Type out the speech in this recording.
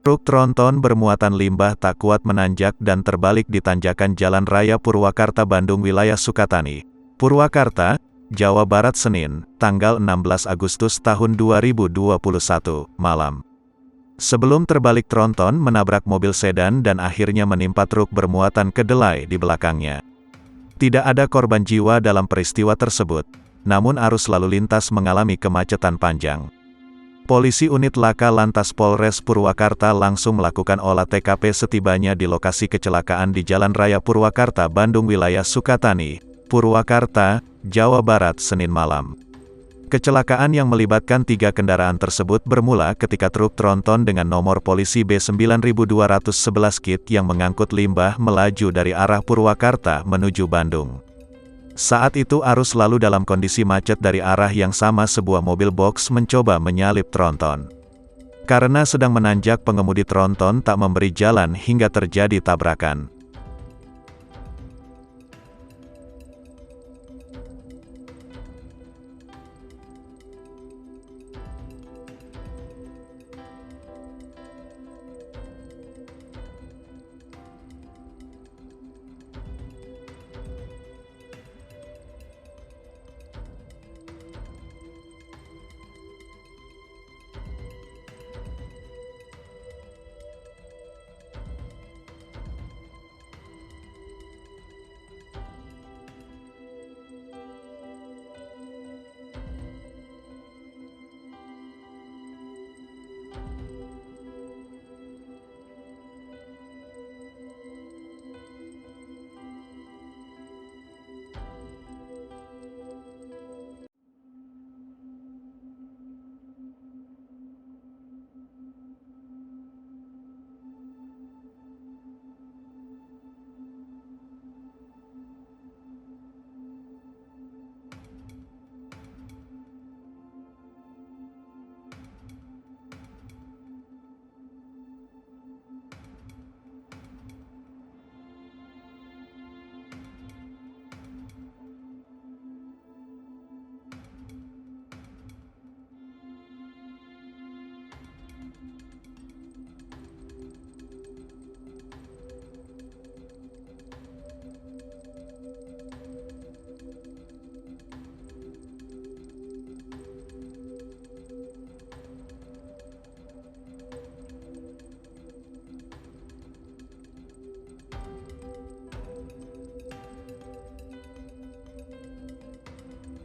Truk tronton bermuatan limbah tak kuat menanjak dan terbalik di tanjakan Jalan Raya Purwakarta Bandung wilayah Sukatani, Purwakarta, Jawa Barat Senin, tanggal 16 Agustus tahun 2021, malam. Sebelum terbalik tronton menabrak mobil sedan dan akhirnya menimpa truk bermuatan kedelai di belakangnya. Tidak ada korban jiwa dalam peristiwa tersebut, namun arus lalu lintas mengalami kemacetan panjang. Polisi unit Laka Lantas Polres Purwakarta langsung melakukan olah TKP setibanya di lokasi kecelakaan di Jalan Raya Purwakarta Bandung wilayah Sukatani, Purwakarta, Jawa Barat Senin malam. Kecelakaan yang melibatkan 3 kendaraan tersebut bermula ketika truk tronton dengan nomor polisi B9211 Kit yang mengangkut limbah melaju dari arah Purwakarta menuju Bandung. Saat itu arus lalu dalam kondisi macet dari arah yang sama sebuah mobil box mencoba menyalip tronton. Karena sedang menanjak pengemudi tronton tak memberi jalan hingga terjadi tabrakan.